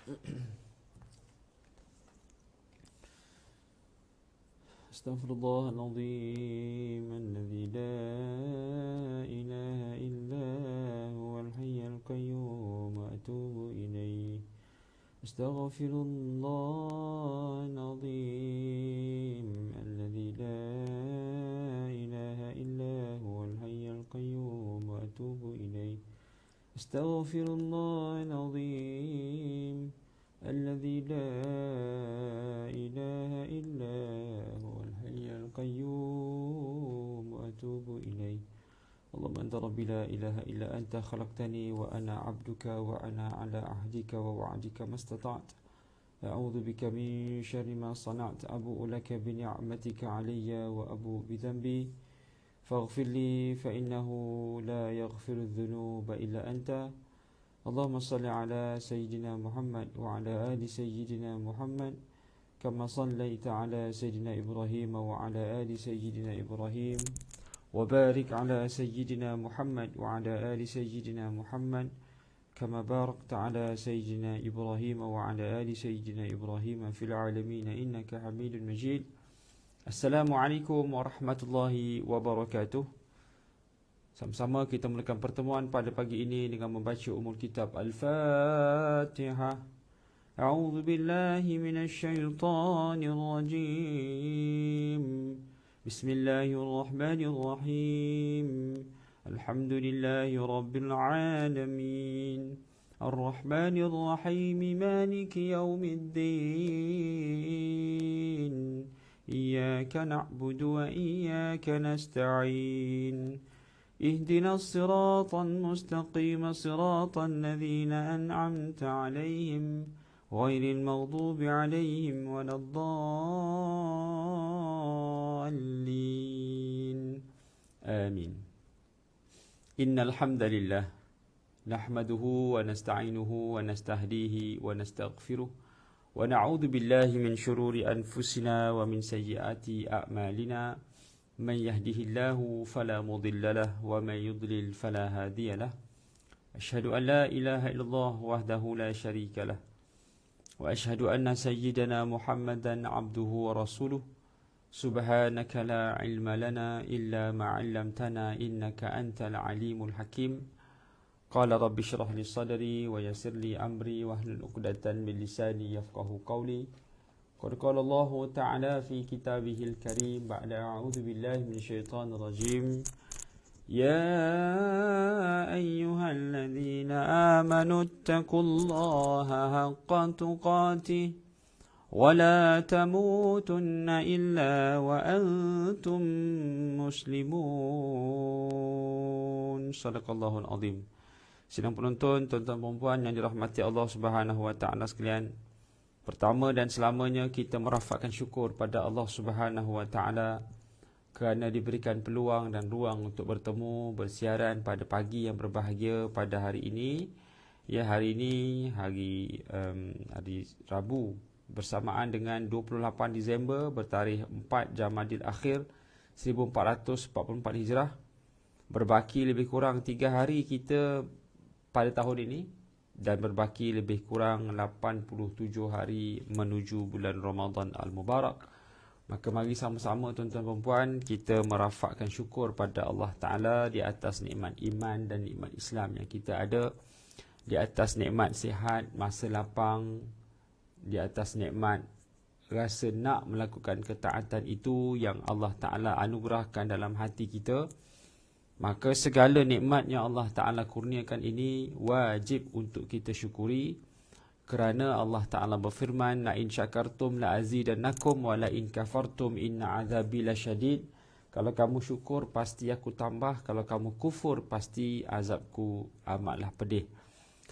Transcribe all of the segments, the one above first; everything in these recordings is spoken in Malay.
أستغفر الله العظيم الذي لا إله إلا هو الحي القيوم وأتوب إليه. أستغفر الله العظيم الذي لا إله إلا هو الحي القيوم وأتوب إليه. أستغفر الله العظيم الذي لا إله إلا هو الحي القيوم وأتوب إليه. اللهم أنت ربي لا إله إلا أنت خلقتني وأنا عبدك وأنا على عهدك ووعدك ما استطعت. أعوذ بك من شر ما صنعت. أبوء لك بنعمتك علي وأبوء بذنبي فاغفر لي فإنه لا يغفر الذنوب إلا أنت. اللهم صل على سيدنا محمد وعلى آل سيدنا محمد كما صليت على سيدنا إبراهيم وعلى آل سيدنا إبراهيم وبارك على سيدنا محمد وعلى آل سيدنا محمد كما باركت على سيدنا إبراهيم وعلى آل سيدنا إبراهيم في العالمين إنك حميد مجيد. Assalamualaikum warahmatullahi wabarakatuh. Sama-sama kita mulakan pertemuan pada pagi ini dengan membaca umul kitab Al-Fatihah. A'udzu billahi minasyaitonir rajim. Bismillahirrahmanirrahim. Alhamdulillahi rabbil alamin. Ar-Rahmanir Rahim. Maliki yaumiddin. إياك نعبد وإياك نستعين اهدنا الصراط المستقيم صراط الذين أنعمت عليهم غير المغضوب عليهم ولا الضالين آمين. إن الحمد لله نحمده ونستعينه ونستهديه ونستغفره ونعوذ بالله من شرور أنفسنا ومن سيئات أعمالنا من يهده الله فلا مضل له ومن يضلل فلا هادي له. أشهد أن لا إله إلا الله وحده لا شريك له وأشهد أن سيدنا محمدا عبده ورسوله. سبحانك لا علم لنا إلا ما علمتنا إنك أنت العليم الحكيم. قال رب اشرح لي صدري ويسر لي أمري واحلل عقدة من لساني يفقهوا قولي. قد قال الله تعالى في كتابه الكريم بعد أعوذ بالله من الشيطان الرجيم. يا أيها الذين آمنوا اتقوا الله حق تقاته ولا تموتن إلا وأنتم مسلمون. صدق الله العظيم. Sidang penonton, tuan-tuan perempuan yang dirahmati Allah Subhanahu wa taala sekalian. Pertama dan selamanya kita merafakkan syukur pada Allah Subhanahu wa taala kerana diberikan peluang dan ruang untuk bertemu bersiaran pada pagi yang berbahagia pada hari ini. Ya, hari ini hari Rabu bersamaan dengan 28 Disember bertarikh 4 Jamadil Akhir 1444 Hijrah. Berbaki lebih kurang 3 hari kita pada tahun ini dan berbaki lebih kurang 87 hari menuju bulan Ramadan Al-Mubarak. Maka mari sama-sama tuan-tuan dan puan kita merafakkan syukur pada Allah Ta'ala di atas nikmat iman dan nikmat Islam yang kita ada, di atas nikmat sihat, masa lapang, di atas nikmat rasa nak melakukan ketaatan itu yang Allah Ta'ala anugerahkan dalam hati kita. Maka segala nikmat yang Allah Ta'ala kurniakan ini wajib untuk kita syukuri, kerana Allah Ta'ala berfirman, la in syakartum la azidannakum wa la in kafartum inna azabi lasyadid. Kalau kamu syukur pasti aku tambah, kalau kamu kufur pasti azabku amatlah pedih.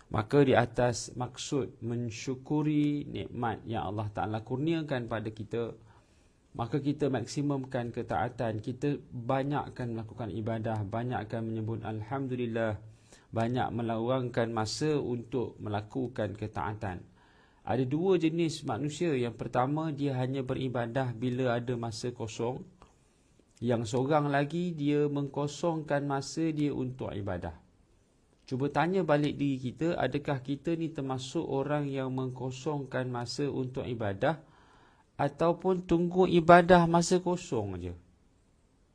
Maka di atas maksud mensyukuri nikmat yang Allah Ta'ala kurniakan pada kita, maka kita maksimumkan ketaatan, kita banyakkan melakukan ibadah, banyakkan menyebut Alhamdulillah, banyak meluangkan masa untuk melakukan ketaatan. Ada dua jenis manusia. Yang pertama, dia hanya beribadah bila ada masa kosong. Yang seorang lagi, dia mengkosongkan masa dia untuk ibadah. Cuba tanya balik diri kita, adakah kita ni termasuk orang yang mengkosongkan masa untuk ibadah ataupun tunggu ibadah masa kosong je.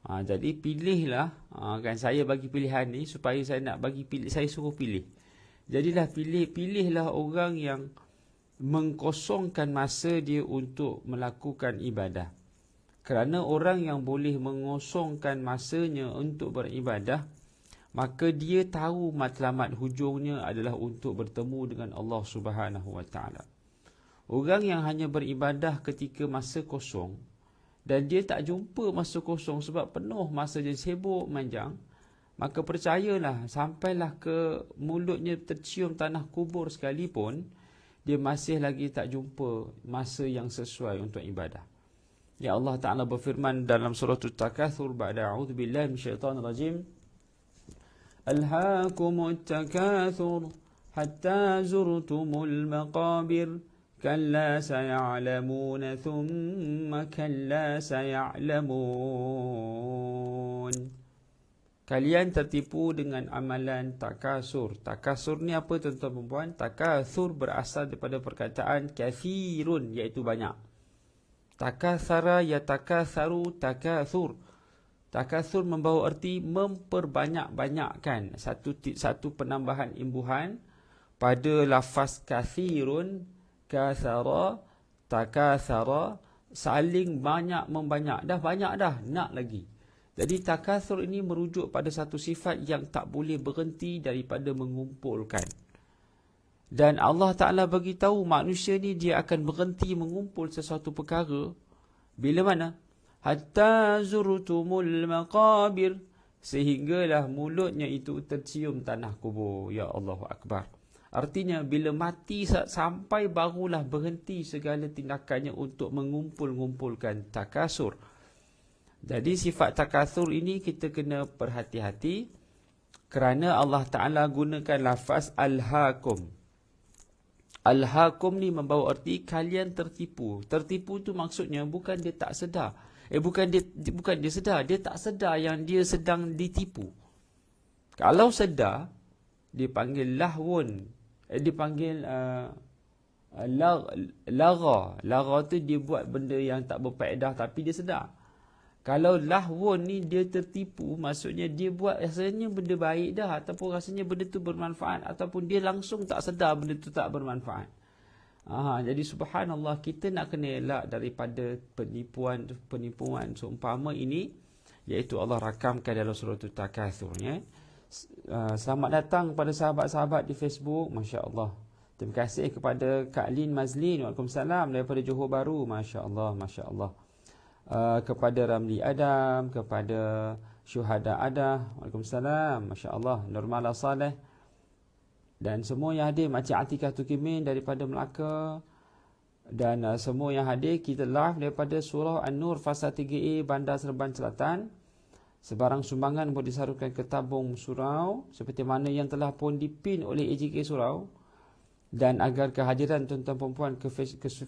Jadi pilihlah, kan saya bagi pilihan ni supaya saya nak bagi pilih, saya suruh pilih. Jadilah pilihlah orang yang mengkosongkan masa dia untuk melakukan ibadah. Kerana orang yang boleh mengosongkan masanya untuk beribadah, maka dia tahu matlamat hujungnya adalah untuk bertemu dengan Allah Subhanahu Wa Taala. Orang yang hanya beribadah ketika masa kosong dan dia tak jumpa masa kosong sebab penuh masa dia sibuk manjang, maka percayalah, sampailah ke mulutnya tercium tanah kubur sekalipun, dia masih lagi tak jumpa masa yang sesuai untuk ibadah. Ya Allah Ta'ala berfirman dalam surah At-Takatsur ba'da a'udzubillahi minasyaitanir rajim. Alhaakumut takatsur hatta zurtumul maqabir kalla saya'lamuna thumma kalla saya'lamun. Kalian tertipu dengan amalan takasur. Takasur ni apa tuan-tuan dan puan? Takasur berasal daripada perkataan kathirun, iaitu banyak. Takasara yatakatharu takasur. Takasur membawa erti memperbanyak-banyakkan. Satu penambahan imbuhan pada lafaz kathirun, kathara, takasara, saling banyak membanyak. Dah banyak dah, nak lagi. Jadi takasur ini merujuk pada satu sifat yang tak boleh berhenti daripada mengumpulkan. Dan Allah Ta'ala bagi tahu manusia ni dia akan berhenti mengumpul sesuatu perkara bila mana? Hatta zurtumul maqabir, sehinggalah mulutnya itu tercium tanah kubur. Ya Allahu Akbar. Artinya bila mati sampai barulah berhenti segala tindakannya untuk mengumpul-ngumpulkan takasur. Jadi sifat takasur ini kita kena berhati-hati kerana Allah Ta'ala gunakan lafaz al-hakum. Al-hakum ni membawa erti kalian tertipu. Tertipu tu maksudnya bukan dia tak sedar. Bukan dia sedar, dia tak sedar yang dia sedang ditipu. Kalau sedar, dia panggil lahwun. Dia panggil lara. Lara tu dia buat benda yang tak berfaedah tapi dia sedar. Kalau lahwun ni dia tertipu, maksudnya dia buat rasanya benda baik dah, ataupun rasanya benda tu bermanfaat, ataupun dia langsung tak sedar benda tu tak bermanfaat. Jadi subhanallah, kita nak kena elak daripada penipuan seumpama ini, iaitu Allah rakamkan dalam surah At-Takatsur. Selamat datang kepada sahabat-sahabat di Facebook, Masya Allah. Terima kasih kepada Kak Lin Mazlin, Waalaikumsalam daripada Johor Bahru, Masya Allah, Masya Allah. Kepada Ramli Adam, kepada Syuhada Adah, Waalaikumsalam, Masya Allah, Nurmala Saleh, dan semua yang hadir, Makcik Atikah Tukimin daripada Melaka, dan semua yang hadir, kita live daripada Surah An-Nur Fasa 3A Bandar Seremban Selatan. Sebarang sumbangan boleh disalurkan ke tabung surau seperti mana yang telah pun dipin oleh AJK Surau. Dan agar kehadiran tuan-tuan perempuan ke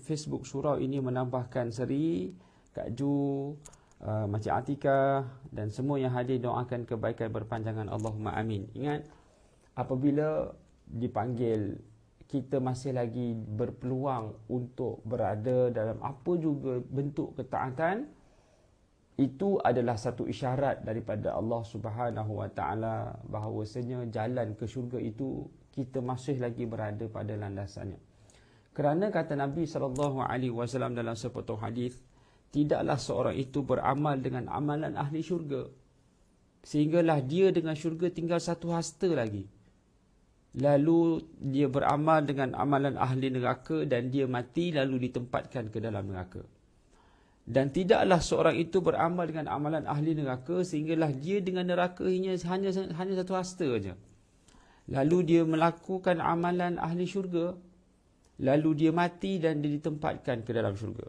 Facebook surau ini menambahkan seri, Kak Ju, Makcik Atikah dan semua yang hadir, doakan kebaikan berpanjangan, Allahumma amin. Ingat, apabila dipanggil, kita masih lagi berpeluang untuk berada dalam apa juga bentuk ketaatan, itu adalah satu isyarat daripada Allah Subhanahu Wa Taala bahawasanya jalan ke syurga itu kita masih lagi berada pada landasannya. Kerana kata Nabi SAW dalam sepotong hadis, tidaklah seorang itu beramal dengan amalan ahli syurga sehinggalah dia dengan syurga tinggal satu hasta lagi. Lalu dia beramal dengan amalan ahli neraka dan dia mati lalu ditempatkan ke dalam neraka. Dan tidaklah seorang itu beramal dengan amalan ahli neraka sehinggalah dia dengan neraka hanya satu hasta saja. Lalu dia melakukan amalan ahli syurga, lalu dia mati dan dia ditempatkan ke dalam syurga.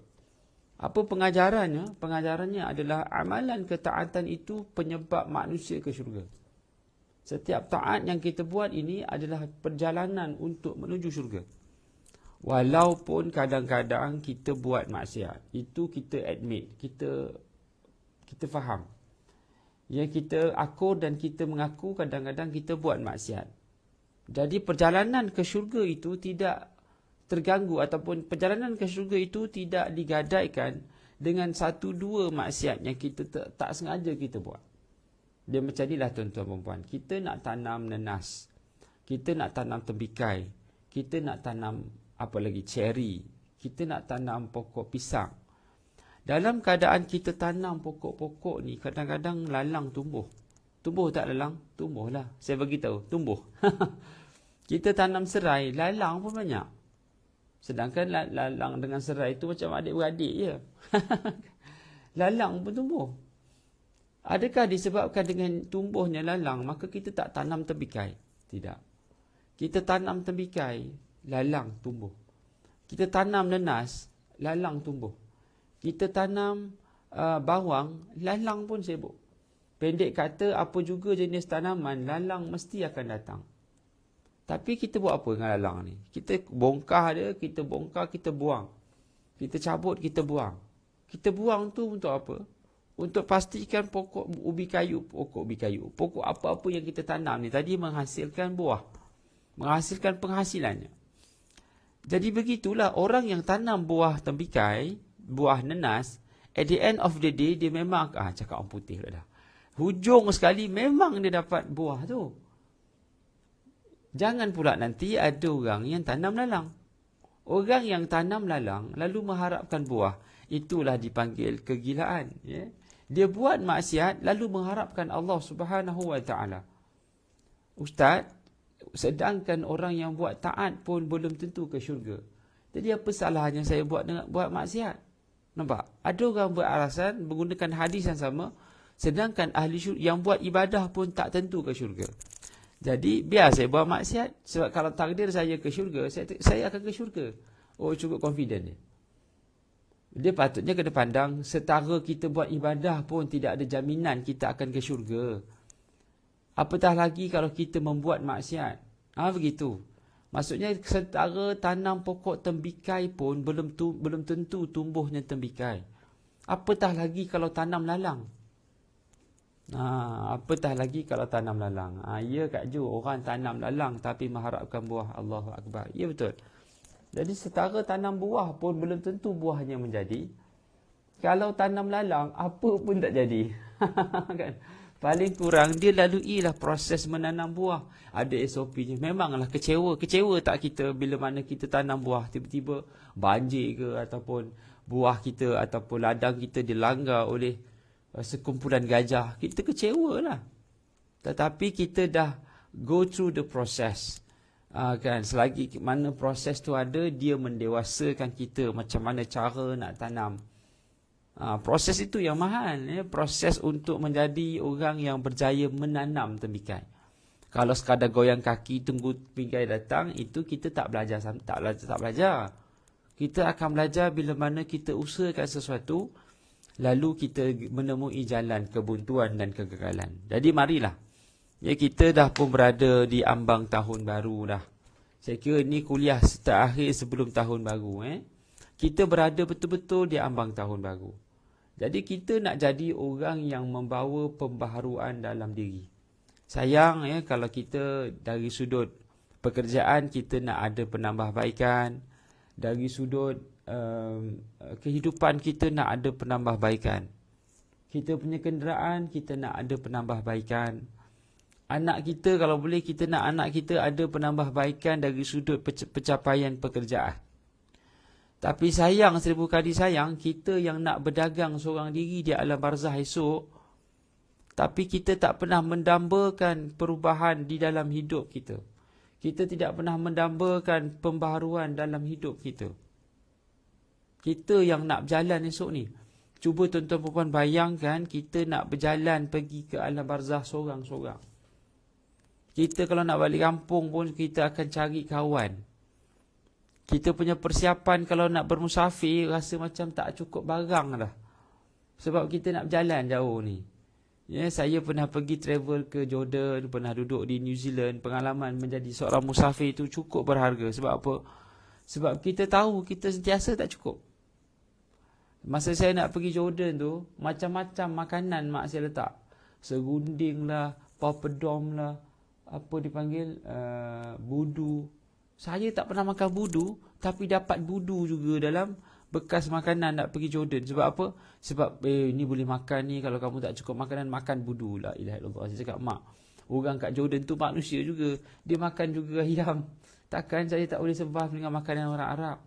Apa pengajarannya? Pengajarannya adalah amalan ketaatan itu penyebab manusia ke syurga. Setiap taat yang kita buat ini adalah perjalanan untuk menuju syurga. Walaupun kadang-kadang kita buat maksiat, itu kita admit, kita faham. Ya, kita akur dan kita mengaku kadang-kadang kita buat maksiat. Jadi perjalanan ke syurga itu tidak terganggu, ataupun perjalanan ke syurga itu tidak digadaikan dengan satu dua maksiat yang kita tak sengaja kita buat. Dia macam inilah tuan-tuan dan puan. Kita nak tanam nenas, kita nak tanam tembikai, kita nak tanam apa lagi, cherry, kita nak tanam pokok pisang. Dalam keadaan kita tanam pokok-pokok ni, kadang-kadang lalang tumbuh. Tumbuh tak lalang? Tumbuhlah. Saya bagi tahu, tumbuh. Kita tanam serai, lalang pun banyak. Sedangkan lalang dengan serai itu macam adik-beradik je. Lalang pun tumbuh. Adakah disebabkan dengan tumbuhnya lalang, maka kita tak tanam tembikai? Tidak. Kita tanam tembikai, lalang tumbuh. Kita tanam nenas, lalang tumbuh. Kita tanam bawang, lalang pun sibuk. Pendek kata, apa juga jenis tanaman, lalang mesti akan datang. Tapi kita buat apa dengan lalang ni? Kita bongkar dia, kita bongkar, kita buang. Kita cabut, kita buang. Kita buang tu untuk apa? Untuk pastikan pokok ubi kayu, pokok apa-apa yang kita tanam ni tadi menghasilkan buah. Menghasilkan penghasilannya. Jadi begitulah orang yang tanam buah tembikai, buah nenas, at the end of the day, dia memang, cakap orang putih dah. Hujung sekali memang dia dapat buah tu. Jangan pula nanti ada orang yang tanam lalang. Orang yang tanam lalang lalu mengharapkan buah, itulah dipanggil kegilaan. Ya? Dia buat maksiat lalu mengharapkan Allah Subhanahu Wa Taala. Ustaz, sedangkan orang yang buat taat pun belum tentu ke syurga. Jadi apa salahnya saya buat maksiat? Nampak? Ada orang beralasan menggunakan hadis yang sama, sedangkan ahli syurga yang buat ibadah pun tak tentu ke syurga. Jadi biar saya buat maksiat, sebab kalau takdir saya ke syurga, saya akan ke syurga. Oh, cukup confident dia. Dia patutnya kena pandang, setara kita buat ibadah pun tidak ada jaminan kita akan ke syurga. Apatah lagi kalau kita membuat maksiat. Begitu. Maksudnya setara tanam pokok tembikai pun belum tentu tumbuhnya tembikai. Apatah lagi kalau tanam lalang. Apatah lagi kalau tanam lalang. Ya Kak Ju, orang tanam lalang tapi mengharapkan buah. Allahu Akbar. Ya betul. Jadi setara tanam buah pun belum tentu buahnya menjadi. Kalau tanam lalang, apa pun tak jadi. Kan? Paling kurang dia laluilah proses menanam buah. Ada SOP-nya. Memanglah kecewa. Kecewa tak kita bila mana kita tanam buah, tiba-tiba banjir ke, ataupun buah kita ataupun ladang kita dilanggar oleh sekumpulan gajah. Kita kecewa lah. Tetapi kita dah go through the process. Kan, selagi mana proses tu ada, dia mendewasakan kita macam mana cara nak tanam. Proses itu yang mahal, ya? Proses untuk menjadi orang yang berjaya menanam tembikai. Kalau sekadar goyang kaki tunggu tembikai datang, itu kita tak belajar. Tak belajar. Kita akan belajar bila mana kita usahakan sesuatu, lalu kita menemui jalan kebuntuan dan kegagalan. Jadi marilah. Ya, kita dah pun berada di ambang tahun baru dah. Saya kira ni kuliah terakhir sebelum tahun baru. Kita berada betul-betul di ambang tahun baru. Jadi kita nak jadi orang yang membawa pembaharuan dalam diri. Sayang kalau kita dari sudut pekerjaan kita nak ada penambahbaikan, dari sudut kehidupan kita nak ada penambahbaikan. Kita punya kenderaan kita nak ada penambahbaikan. Anak kita kalau boleh kita nak anak kita ada penambahbaikan dari sudut pencapaian pekerjaan. Tapi sayang, seribu kali sayang, kita yang nak berdagang seorang diri di alam barzah esok, tapi kita tak pernah mendambakan perubahan di dalam hidup kita. Kita tidak pernah mendambakan pembaharuan dalam hidup kita. Kita yang nak berjalan esok ni. Cuba tuan-tuan perempuan bayangkan kita nak berjalan pergi ke alam barzah seorang-seorang. Kita kalau nak balik kampung pun kita akan cari kawan. Kita punya persiapan kalau nak bermusafir rasa macam tak cukup barang dah. Sebab kita nak berjalan jauh ni. Ya, saya pernah pergi travel ke Jordan, pernah duduk di New Zealand. Pengalaman menjadi seorang musafir itu cukup berharga. Sebab apa? Sebab kita tahu kita sentiasa tak cukup. Masa saya nak pergi Jordan tu, macam-macam makanan mak saya letak. Serunding lah, papadom lah, apa dipanggil, budu. Saya tak pernah makan budu, tapi dapat budu juga dalam bekas makanan nak pergi Jordan. Sebab apa? Sebab ni boleh makan ni, kalau kamu tak cukup makanan, makan budu. La ilaha illallah. Saya cakap, mak, orang kat Jordan tu manusia juga, dia makan juga ayam. Takkan saya tak boleh survive dengan makanan orang Arab?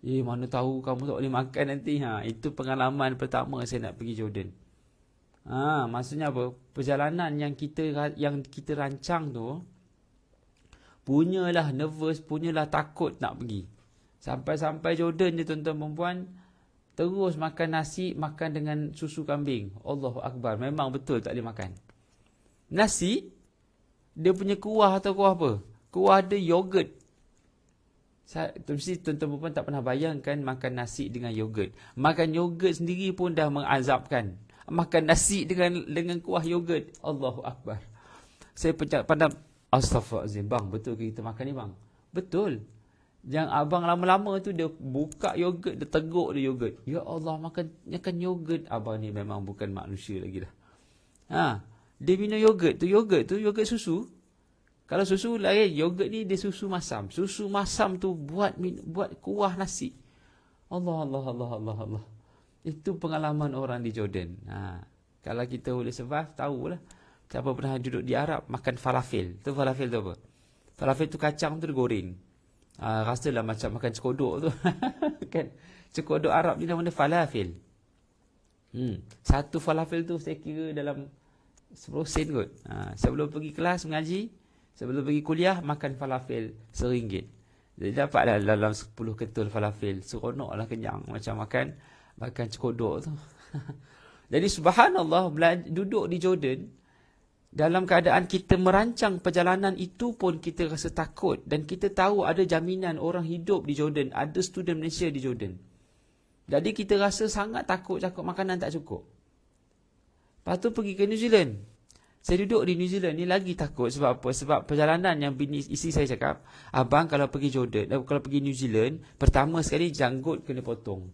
Mana tahu kamu tak boleh makan nanti. Itu pengalaman pertama saya nak pergi Jordan. Maksudnya apa? Perjalanan yang kita rancang tu, punyalah nervous, punyalah takut nak pergi. Sampai Jordan je tuan-tuan perempuan, terus makan nasi, makan dengan susu kambing. Allahu Akbar, memang betul tak boleh makan. Nasi, dia punya kuah atau kuah apa? Kuah ada yogurt. Mesti tuan-tuan perempuan tak pernah bayangkan makan nasi dengan yogurt. Makan yogurt sendiri pun dah mengazabkan. Makan nasi dengan kuah yogurt. Allahu Akbar. Saya pandang, astaghfirullahaladzim, bang, betul ke kita makan ni bang? Betul. Yang abang lama-lama tu dia buka yogurt, dia teguk dia yogurt. Ya Allah, makan yogurt. Abang ni memang bukan manusia lagi dah. Dia minum yogurt tu yogurt susu. Kalau susu lain, yogurt ni dia susu masam. Susu masam tu buat kuah nasi. Allah. Itu pengalaman orang di Jordan. Kalau kita boleh survive, tahulah. Siapa pernah duduk di Arab, makan falafel. Falafel tu apa? Falafel tu kacang tu digoreng. Rasalah macam makan cekodok tu. Kan? Cekodok Arab ni namanya falafel. Satu falafel tu saya kira dalam 10 sen kot. Sebelum pergi kelas mengaji, sebelum pergi kuliah, makan falafel RM1. Jadi dapatlah dalam 10 ketul falafel. Seronoklah, kenyang. Macam makan cekodok tu. Jadi subhanallah, duduk di Jordan, dalam keadaan kita merancang perjalanan itu pun kita rasa takut. Dan kita tahu ada jaminan orang hidup di Jordan, ada student Malaysia di Jordan. Jadi kita rasa sangat takut, cakap makanan tak cukup. Lepas tu pergi ke New Zealand. Saya duduk di New Zealand ni lagi takut. Sebab apa? Sebab perjalanan yang isteri saya cakap, abang kalau pergi Jordan, kalau pergi New Zealand, pertama sekali janggut kena potong.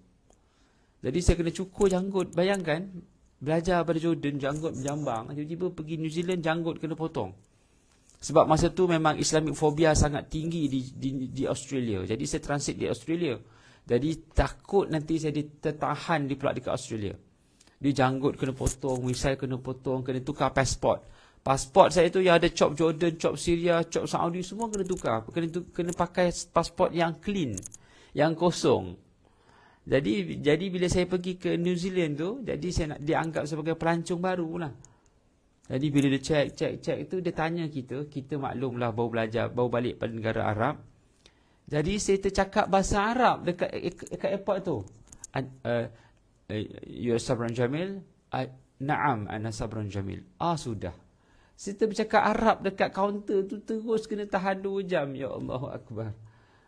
Jadi saya kena cukur janggut. Bayangkan, belajar pada Jordan, janggut berjambang. Tiba-tiba pergi New Zealand, janggut kena potong. Sebab masa tu memang Islamic phobia sangat tinggi di Australia. Jadi saya transit di Australia. Jadi takut nanti saya tertahan pula dekat Australia. Dia janggut kena potong, misal kena potong, kena tukar pasport. Pasport saya tu yang ada cop Jordan, cop Syria, cop Saudi, semua kena tukar. Kena pakai pasport yang clean, yang kosong. Jadi bila saya pergi ke New Zealand tu, jadi saya nak dianggap sebagai pelancong baru lah. Jadi bila dia check tu, dia tanya kita maklumlah baru balik pada negara Arab. Jadi saya tercakap bahasa Arab dekat airport tu. You Sabran Jamil? Naam, ana Sabran Jamil. Sudah. Saya bercakap Arab dekat kaunter tu, terus kena tahan 2 jam. Ya Allahu Akbar.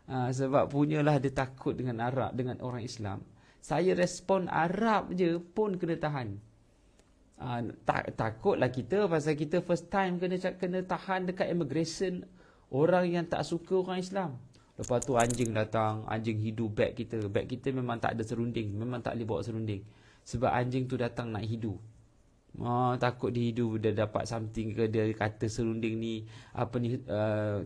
Sebab punyalah dia takut dengan Arab, dengan orang Islam. Saya respon Arab je pun kena tahan. Takutlah kita, pasal kita first time kena tahan dekat immigration orang yang tak suka orang Islam. Lepas tu anjing datang, anjing hidu beg kita. Beg kita memang tak ada serunding, memang tak boleh bawa serunding. Sebab anjing tu datang nak hidu. Takut dihidu, dia dapat something ke, dia kata serunding ni apa ni,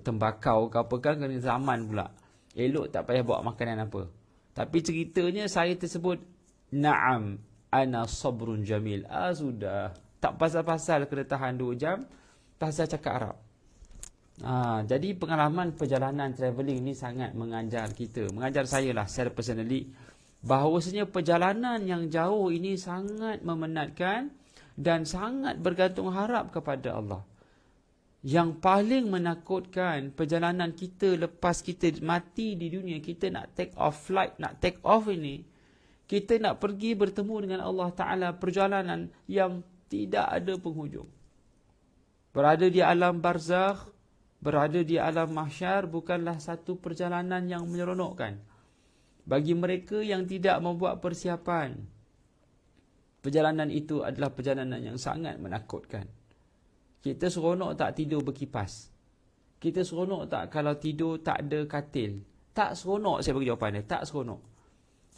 tembakau ke apa kan, kena zaman pula. Elok tak payah bawa makanan apa. Tapi ceritanya saya tersebut, Naam, ana sabrun jamil. Sudah. Tak pasal-pasal kena tahan 2 jam, pasal cakap Arab. Jadi pengalaman perjalanan travelling ni sangat mengajar kita. Mengajar saya lah secara personally, bahawasanya perjalanan yang jauh ini sangat memenatkan dan sangat bergantung harap kepada Allah. Yang paling menakutkan perjalanan kita lepas kita mati di dunia, kita nak take off flight, nak take off ini, kita nak pergi bertemu dengan Allah Ta'ala, perjalanan yang tidak ada penghujung. Berada di alam barzakh, berada di alam mahsyar bukanlah satu perjalanan yang menyeronokkan. Bagi mereka yang tidak membuat persiapan, perjalanan itu adalah perjalanan yang sangat menakutkan. Kita seronok tak tidur berkipas? Kita seronok tak kalau tidur tak ada katil? Tak seronok, saya bagi jawapan dia. Tak seronok.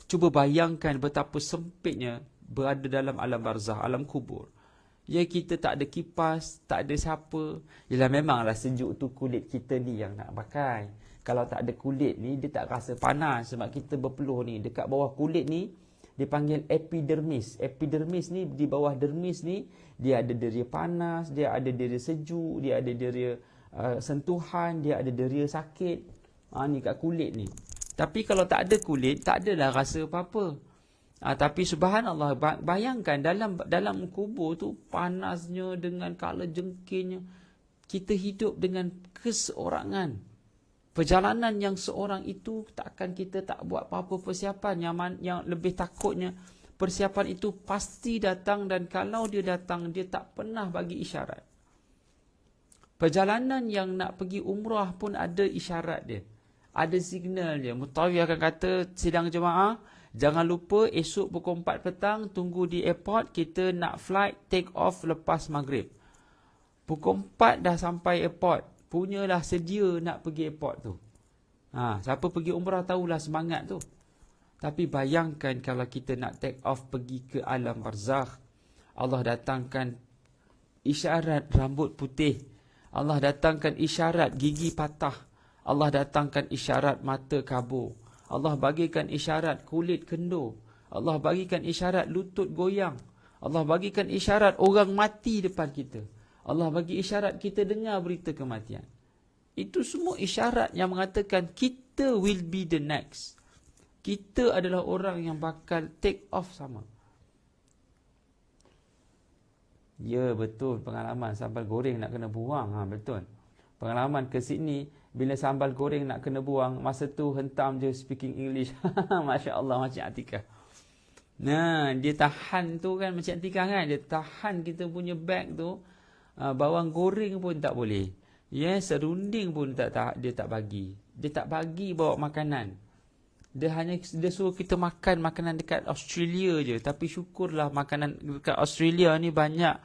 Cuba bayangkan betapa sempitnya berada dalam alam barzah, alam kubur. Ya, kita tak ada kipas, tak ada siapa. Yelah, memanglah sejuk tu kulit kita ni yang nak pakai. Kalau tak ada kulit ni, dia tak rasa panas. Sebab kita berpeluh ni, dekat bawah kulit ni, dipanggil epidermis. Epidermis ni, di bawah dermis ni, dia ada deria panas, dia ada deria sejuk, dia ada deria sentuhan, dia ada deria sakit. Ni kat kulit ni. Tapi kalau tak ada kulit, tak adalah rasa apa-apa. Tapi subhanallah, bayangkan dalam kubur tu panasnya dengan kala jengkirnya. Kita hidup dengan keseorangan. Perjalanan yang seorang itu takkan kita tak buat apa-apa persiapan. Yang lebih takutnya, persiapan itu pasti datang, dan kalau dia datang, dia tak pernah bagi isyarat. Perjalanan yang nak pergi umrah pun ada isyarat dia. Ada signal dia. Mutawi akan kata, sidang jemaah, jangan lupa esok pukul 4 petang tunggu di airport, kita nak flight take off lepas maghrib. Pukul 4 dah sampai airport, punyalah sedia nak pergi airport tu. Siapa pergi umrah tahulah semangat tu. Tapi bayangkan kalau kita nak take off pergi ke alam barzakh, Allah datangkan isyarat rambut putih, Allah datangkan isyarat gigi patah, Allah datangkan isyarat mata kabur, Allah bagikan isyarat kulit kendur, Allah bagikan isyarat lutut goyang, Allah bagikan isyarat orang mati depan kita, Allah bagi isyarat kita dengar berita kematian. Itu semua isyarat yang mengatakan kita will be the next. Kita adalah orang yang bakal take off sama. Ya, betul, pengalaman sambal goreng nak kena buang. Betul. Pengalaman ke Sydney, bila sambal goreng nak kena buang, masa tu hentam je speaking English. Masya Allah, Makcik Atikah. Dia tahan tu kan, Makcik Atikah kan, dia tahan kita punya bag tu. Bawang goreng pun tak boleh. Serunding pun dia tak bagi. Dia tak bagi bawa makanan. Dia suruh kita makan makanan dekat Australia je. Tapi syukurlah makanan dekat Australia ni banyak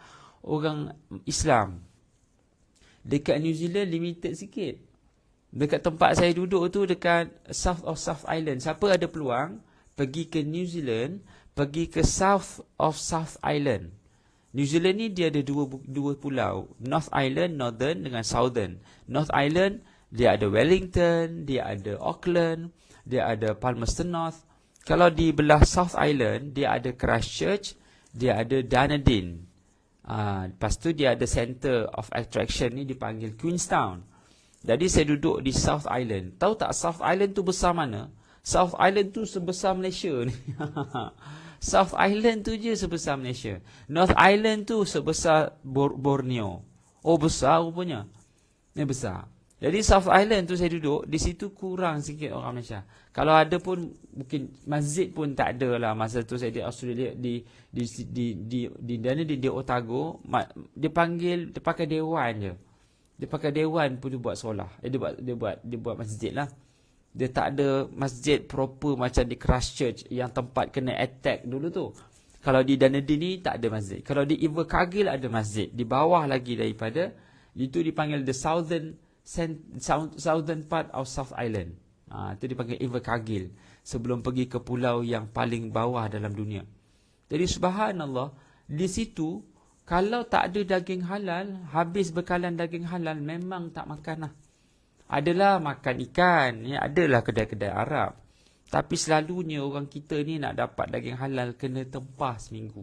orang Islam. Dekat New Zealand limited sikit. Dekat tempat saya duduk tu, dekat South Island, siapa ada peluang pergi ke New Zealand, pergi ke South Island. New Zealand ni dia ada dua pulau, North Island, Northern dengan Southern. North Island dia ada Wellington, dia ada Auckland, dia ada Palmerston North. Kalau di belah South Island, dia ada Christchurch, dia ada Dunedin. Lepas tu dia ada Center of Attraction ni dipanggil Queenstown. Jadi saya duduk di South Island. Tahu tak South Island tu besar mana? South Island tu sebesar Malaysia ni. South Island tu je sebesar Malaysia. North Island tu sebesar Borneo. Oh, besar rupanya. Ni besar. Jadi South Island tu saya duduk, di situ kurang sikit orang Malaysia. Kalau ada pun mungkin masjid pun tak ada lah. Masa tu saya di Australia, di Otago, dia pakai dewan je. Dia pakai dewan pun dia buat solah. Dia buat masjid lah. Dia tak ada masjid proper macam di Christchurch yang tempat kena attack dulu tu. Kalau di Dunedin ni tak ada masjid. Kalau di Invercargill ada masjid. Di bawah lagi daripada, itu dipanggil the southern part of South Island. Itu dipanggil Invercargill. Sebelum pergi ke pulau yang paling bawah dalam dunia. Jadi subhanallah, di situ kalau tak ada daging halal, habis bekalan daging halal, memang tak makan lah. Adalah makan ikan, adalah kedai-kedai Arab. Tapi selalunya orang kita ni nak dapat daging halal kena tempah seminggu.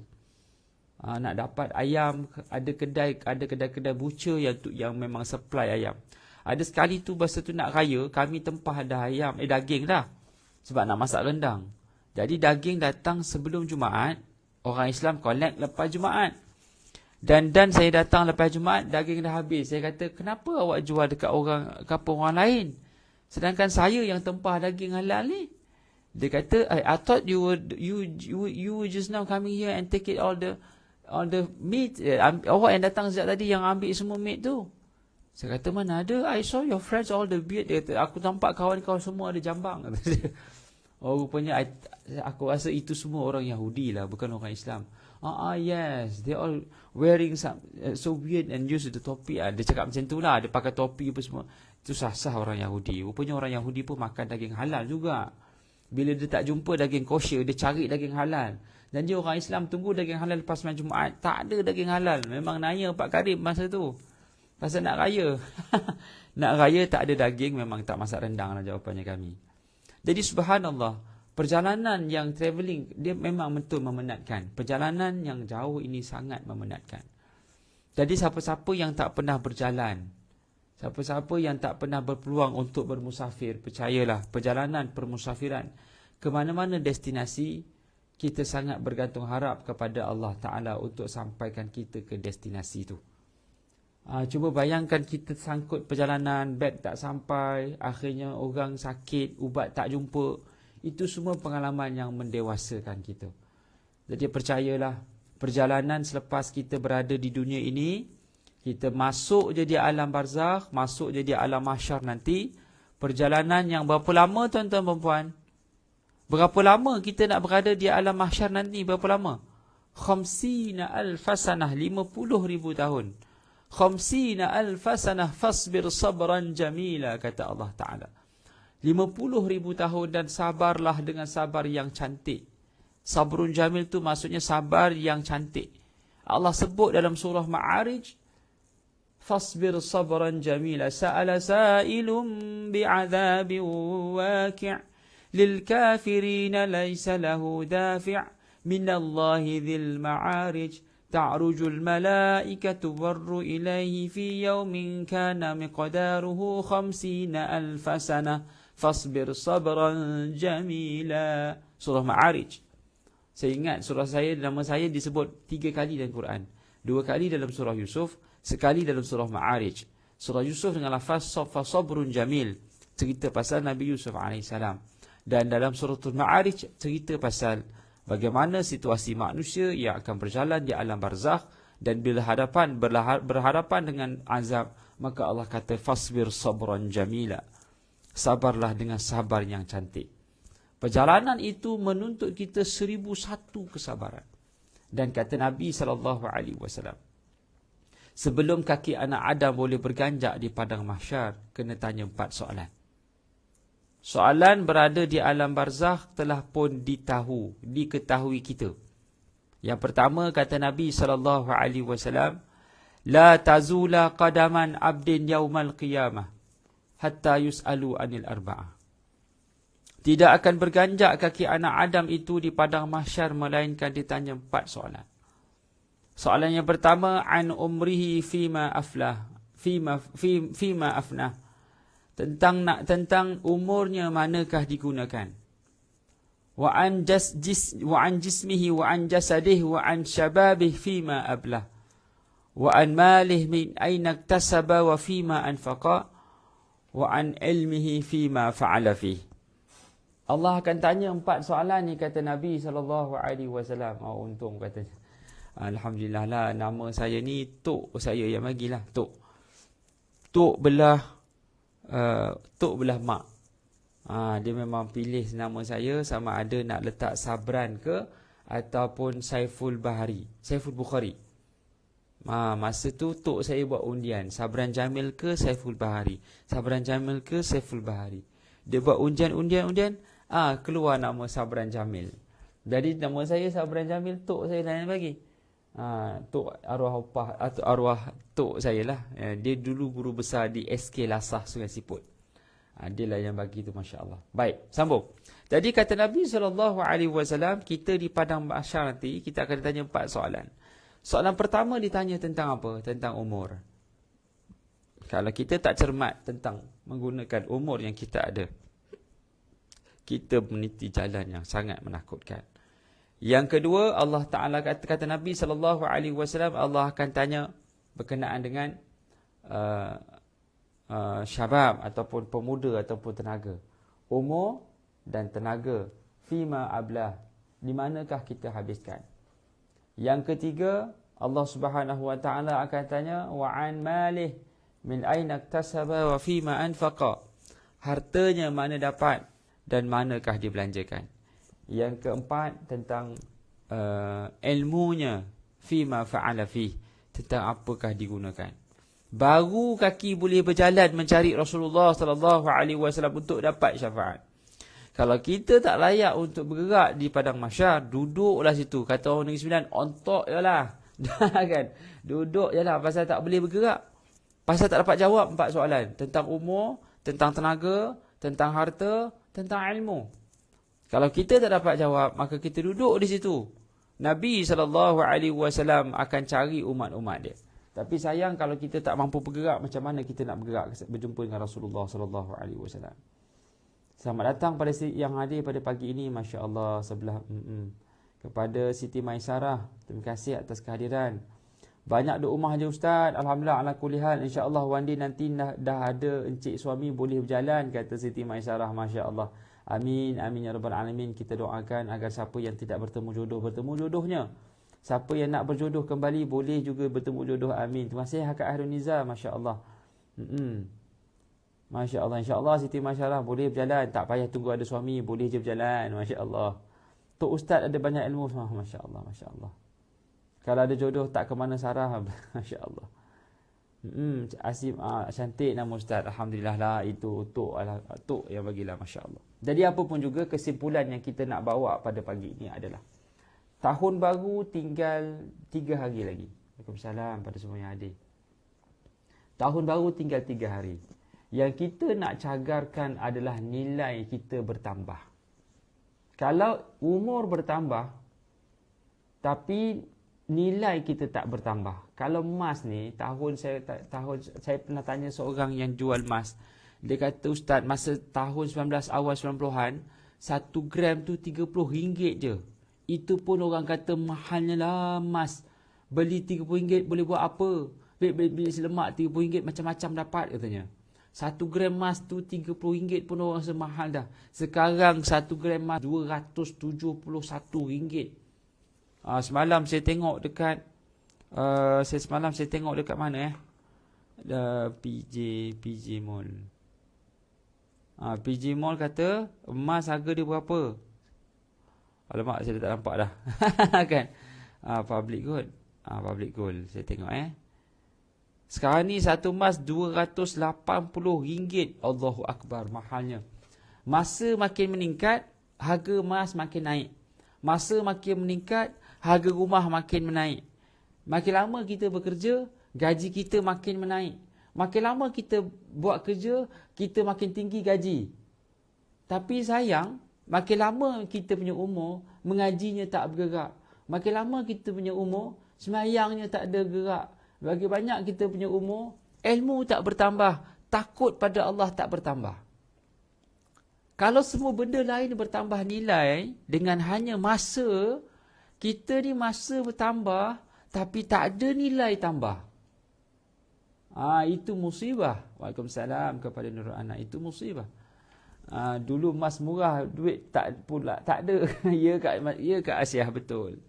Nak dapat ayam, ada kedai-kedai butcher yang memang supply ayam. Ada sekali tu masa tu nak raya, kami tempah dah ayam, daging dah. Sebab nak masak rendang. Jadi daging datang sebelum Jumaat, orang Islam collect lepas Jumaat. Dan saya datang lepas Jumaat, daging dah habis. Saya kata, kenapa awak jual dekat kampung orang lain? Sedangkan saya yang tempah daging halal ni. Dia kata, I thought you were just now coming here and take it all the meat. Awak yang datang sejak tadi yang ambil semua meat tu. Saya kata, mana ada? I saw your friends all the beard. Dia kata, aku nampak kawan-kawan semua ada jambang. Oh, rupanya aku rasa itu semua orang Yahudi lah, bukan orang Islam. Yes, they all wearing so weird and use the topi. Dia cakap macam tu lah, dia pakai topi apa semua. Itu sah-sah orang Yahudi. Rupanya orang Yahudi pun makan daging halal juga. Bila dia tak jumpa daging kosher, dia cari daging halal. Dan dia orang Islam tunggu daging halal lepas malam Jumaat. Tak ada daging halal. Memang naya Pak Karim masa tu. Pasal nak raya. Nak raya tak ada daging, memang tak masak rendang lah jawapannya kami. Jadi subhanallah, perjalanan yang travelling, dia memang betul memenatkan. Perjalanan yang jauh ini sangat memenatkan. Jadi siapa-siapa yang tak pernah berjalan, siapa-siapa yang tak pernah berpeluang untuk bermusafir, percayalah, perjalanan permusafiran ke mana-mana destinasi, kita sangat bergantung harap kepada Allah Ta'ala untuk sampaikan kita ke destinasi itu. Cuba bayangkan kita sangkut perjalanan, beg tak sampai, akhirnya orang sakit, ubat tak jumpa. Itu semua pengalaman yang mendewasakan kita. Jadi percayalah, perjalanan selepas kita berada di dunia ini, kita masuk je di alam barzakh, masuk je di alam mahsyar nanti. Perjalanan yang berapa lama tuan-tuan dan puan? Berapa lama kita nak berada di alam mahsyar nanti? Berapa lama? 50,000 sanah, 50,000 tahun. 50,000 sanah fasbir sabran jamila, kata Allah Ta'ala. 50,000 tahun dan sabarlah dengan sabar yang cantik. Sabrun jamil tu maksudnya sabar yang cantik. Allah sebut dalam surah Ma'arij, fasbir sabran jamila, sa'ala sa'ilun bi'adhabin waqi' lil kafirina laysa lahu dafi' minallahi dhil ma'arij. تعرج الملائكة والروح إليه في يوم كان مقداره 50,000 سنة فاصبر صبرا جميلا. Surah Ma'arij. Saya ingat surah saya, nama saya disebut 3 kali dalam Quran. 2 kali dalam surah Yusuf, sekali dalam surah Ma'arij. Surah Yusuf dengan lafaz fasabrun jamil, cerita pasal Nabi Yusuf AS. Dan dalam surah Ma'arij cerita pasal bagaimana situasi manusia yang akan berjalan di alam barzakh, dan bila berhadapan dengan azab, maka Allah kata fasbir sabran jamila, sabarlah dengan sabar yang cantik. Perjalanan itu menuntut kita 1001 kesabaran. Dan kata Nabi SAW, sebelum kaki anak Adam boleh berganjak di padang mahsyar, kena tanya 4 soalan. Soalan berada di alam barzakh telah pun diketahui kita. Yang pertama kata Nabi SAW, la tazula qadaman abdin yaumal qiyamah hatta yus'alu anil arba'ah. Tidak akan berganjak kaki anak Adam itu di padang mahsyar melainkan ditanya 4 soalan. Soalan yang pertama, an umrihi fima aflah, fima afnah. Tentang umurnya manakah digunakan. Wa an jismihi wa an jasadih wa an syababih fima ablah. Wa an malih min aina iktasaba wa fima anfaqa. Wa an ilmihi fima fa'ala fih. Allah akan tanya 4 soalan ni, kata Nabi SAW. Oh, untung katanya. Alhamdulillah lah, nama saya ni Tok saya yang bagilah, Tok. Tok belah mak. Dia memang pilih nama saya sama ada nak letak Sabran ke ataupun Saiful Bukhari. Masa tu Tok saya buat undian, Sabran Jamil ke Saiful Bahari, Sabran Jamil ke Saiful Bahari. Dia buat undian, keluar nama Sabran Jamil. Jadi nama saya Sabran Jamil, Tok saya lain bagi. Tok arwah Tok saya lah. Dia dulu guru besar di SK Lasah Sungai Siput. Dia lah yang bagi tu, masya-Allah. Baik, sambung. Jadi kata Nabi SAW, kita di padang mahsyar nanti kita akan ditanya 4 soalan. Soalan pertama ditanya tentang apa? Tentang umur. Kalau kita tak cermat tentang menggunakan umur yang kita ada, kita meniti jalan yang sangat menakutkan. Yang kedua, Allah Ta'ala kata Nabi SAW, Allah akan tanya berkenaan dengan syabab ataupun pemuda ataupun tenaga. Umur dan tenaga. Fima ablah. Di manakah kita habiskan? Yang ketiga, Allah Subhanahu Wa Ta'ala akan tanya wa an malih min aina iktasaba wa fima anfaqa. Hartanya mana dapat dan manakah dibelanjakan. Yang keempat, tentang ilmunya, fima fa'ala fih, tentang apakah digunakan. Baru kaki boleh berjalan mencari Rasulullah SAW untuk dapat syafaat. Kalau kita tak layak untuk bergerak di padang mahsyar, duduklah situ. Kata orang Negeri Sembilan, ontok je lah. Kan? Duduk je lah pasal tak boleh bergerak. Pasal tak dapat jawab 4 soalan. Tentang umur, tentang tenaga, tentang harta, tentang ilmu. Kalau kita tak dapat jawab, maka kita duduk di situ. Nabi SAW akan cari umat-umat dia. Tapi sayang kalau kita tak mampu bergerak, macam mana kita nak bergerak berjumpa dengan Rasulullah SAW. Selamat datang pada yang hadir pada pagi ini, Masya Allah, sebelah kepada Siti Maisarah. Terima kasih atas kehadiran. Banyak duk rumah je Ustaz. Alhamdulillah ala kulli hal. InsyaAllah one day nanti dah ada encik suami boleh berjalan, kata Siti Maisarah. Masya Allah. Amin, amin ya rabbal alamin. Kita doakan agar siapa yang tidak bertemu jodoh, bertemu jodohnya. Siapa yang nak berjodoh kembali, boleh juga bertemu jodoh. Amin. Terima kasih Hakak Ahrul Niza. Masya Allah. Masya Allah. InsyaAllah Siti Masyarah boleh berjalan. Tak payah tunggu ada suami, boleh je berjalan. Masya Allah. Tok Ustaz ada banyak ilmu. Masya Allah. Masya Allah. Kalau ada jodoh tak ke mana Sarah. Masya Allah. Asim, cantik nama Ustaz. Alhamdulillah lah. Itu Tok yang bagilah. Masya Allah. Jadi apa pun juga, kesimpulan yang kita nak bawa pada pagi ini adalah tahun baru tinggal 3 hari lagi. Waalaikumsalam pada semua yang hadir. Tahun baru tinggal 3 hari. Yang kita nak cagarkan adalah nilai kita bertambah. Kalau umur bertambah, tapi nilai kita tak bertambah. Kalau emas ni, saya pernah tanya seorang yang jual emas. Dia kata, Ustaz, masa tahun 19 awal 90-an, 1 gram tu RM30 je. Itu pun orang kata mahalnya lah emas. Beli RM30 boleh buat apa? Beli selemak RM30 macam-macam dapat katanya. 1 gram emas tu RM30 pun orang rasa mahal dah. Sekarang 1 gram emas RM271. Semalam saya tengok dekat mana PJ Mall. PJ Mall kata emas harga dia berapa? Alamak, saya tak nampak dah. Kan? Public Gold. Public Gold. Saya tengok sekarang ni satu emas RM280. Allahu Akbar, mahalnya. Masa makin meningkat, harga emas makin naik. Masa makin meningkat, harga rumah makin menaik. Makin lama kita bekerja, gaji kita makin menaik. Makin lama kita buat kerja, kita makin tinggi gaji. Tapi sayang, makin lama kita punya umur, mengajinya tak bergerak. Makin lama kita punya umur, semayangnya tak ada gerak. Bagi banyak kita punya umur, ilmu tak bertambah, takut pada Allah tak bertambah. Kalau semua benda lain bertambah nilai dengan hanya masa, kita ni masa bertambah tapi tak ada nilai tambah. Itu musibah. Waalaikumsalam kepada Nurul Anak. Itu musibah. Dulu emas murah, duit tak ada. Ya Kak Asyah, betul.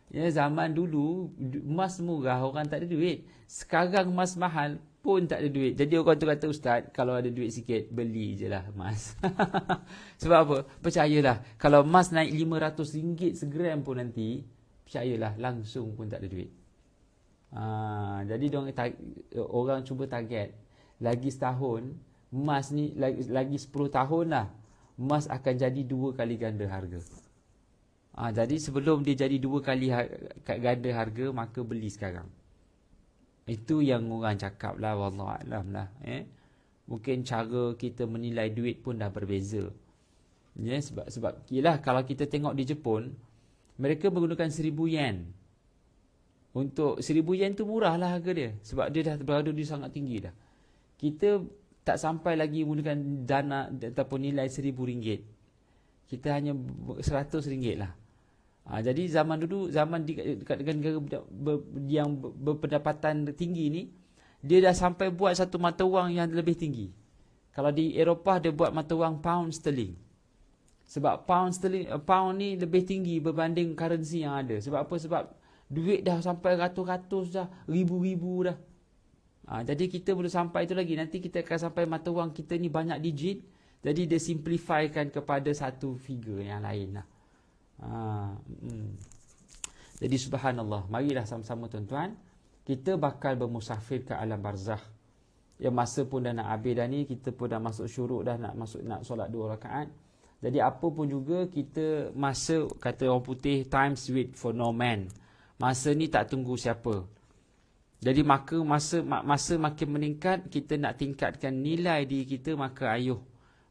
Ya, zaman dulu emas murah, orang tak ada duit. Sekarang emas mahal pun tak ada duit. Jadi orang tu kata, Ustaz, kalau ada duit sikit, beli je lah emas. Sebab apa? Percayalah, kalau emas naik RM500 segram pun nanti, percayalah, langsung pun tak ada duit. Jadi orang cuba target, lagi setahun, emas ni lagi 10 tahun lah, emas akan jadi 2 kali ganda harga. Jadi sebelum dia jadi 2 kali ganda harga, maka beli sekarang. Itu yang orang cakap lah, wallahualam lah. Mungkin cara kita menilai duit pun dah berbeza. Sebab yelah, kalau kita tengok di Jepun, mereka menggunakan 1,000 yen. Untuk 1,000 yen tu murah lah harga dia. Sebab dia dah berada di sangat tinggi dah. Kita tak sampai lagi menggunakan dana ataupun nilai RM1,000. Kita hanya RM100 lah. Jadi zaman dulu, zaman dekat negara yang berpendapatan tinggi ni, dia dah sampai buat satu mata wang yang lebih tinggi. Kalau di Eropah, dia buat mata wang pound sterling. Sebab pound ni lebih tinggi berbanding currency yang ada. Sebab apa? Sebab duit dah sampai ratus-ratus dah, ribu-ribu dah. Jadi kita belum sampai itu lagi. Nanti kita akan sampai mata wang kita ni banyak digit. Jadi dia simplifykan kepada satu figure yang lain lah. Jadi subhanallah, marilah sama-sama tuan-tuan, kita bakal bermusafir ke alam barzakh. Yang masa pun dah nak habis dah ni, kita pun dah masuk syuruk dah, nak solat 2 rakaat. Jadi apa pun juga kita, masa kata orang putih, times wait for no man. Masa ni tak tunggu siapa. Jadi maka masa makin meningkat, kita nak tingkatkan nilai diri kita, maka ayuh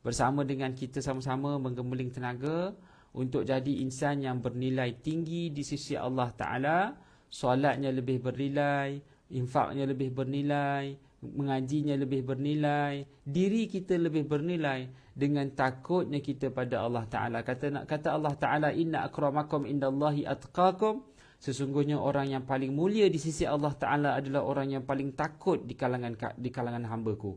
bersama dengan kita sama-sama menggembeling tenaga untuk jadi insan yang bernilai tinggi di sisi Allah Ta'ala. Solatnya lebih bernilai, infaknya lebih bernilai, mengajinya lebih bernilai, diri kita lebih bernilai dengan takutnya kita pada Allah Ta'ala. Kata Allah Ta'ala, inna akramakum indallahi atqakum. Sesungguhnya orang yang paling mulia di sisi Allah Ta'ala adalah orang yang paling takut di kalangan hamba-Ku.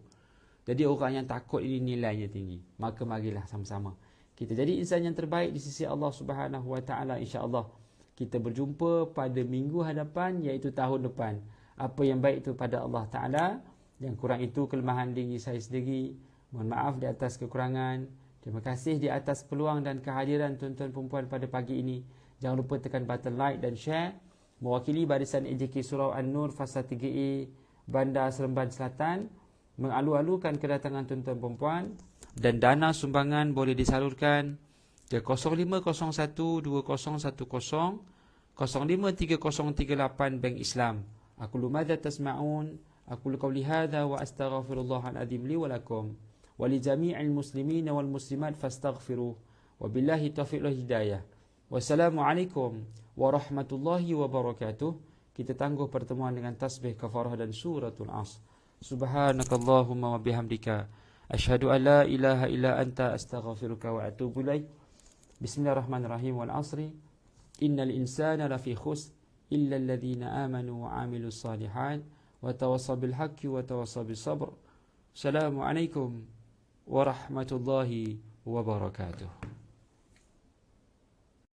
Jadi orang yang takut ini nilainya tinggi. Maka marilah sama-sama kita jadi insan yang terbaik di sisi Allah Subhanahu Wa Ta'ala, insya-Allah. Kita berjumpa pada minggu hadapan, iaitu tahun depan. Apa yang baik itu pada Allah Ta'ala, yang kurang itu kelemahan diri saya sendiri. Mohon maaf di atas kekurangan. Terima kasih di atas peluang dan kehadiran tuan-tuan perempuan pada pagi ini. Jangan lupa tekan button like dan share. Mewakili barisan AJK Surau An-Nur Fasa 3A Bandar Seremban Selatan, mengalu-alukan kedatangan tuan-tuan perempuan, dan dana sumbangan boleh disalurkan ke 05012010 053038 Bank Islam. Aqulu madza tasma'un, aqulu qawli hadza wa astaghfirullahal azim li wa lakum wa li jami'il muslimin wal muslimat fastaghfiruh. Wabillahi taufiq wal hidayah. Wassalamualaikum warahmatullahi wabarakatuh. Kita tangguh pertemuan dengan tasbih kafarah dan suratul Asr. Subhanakallahumma wa bihamdika asyhadu an la ilaha illa anta astaghfiruka wa atubu ilaik. Bismillahirrahmanirrahim. Wal asri innal insana lafi khusr illa alladhina amanu wa amilus salihat wa tawassaw bil haqqi wa tawassaw bis sabr. Assalamualaikum warahmatullahi wabarakatuh.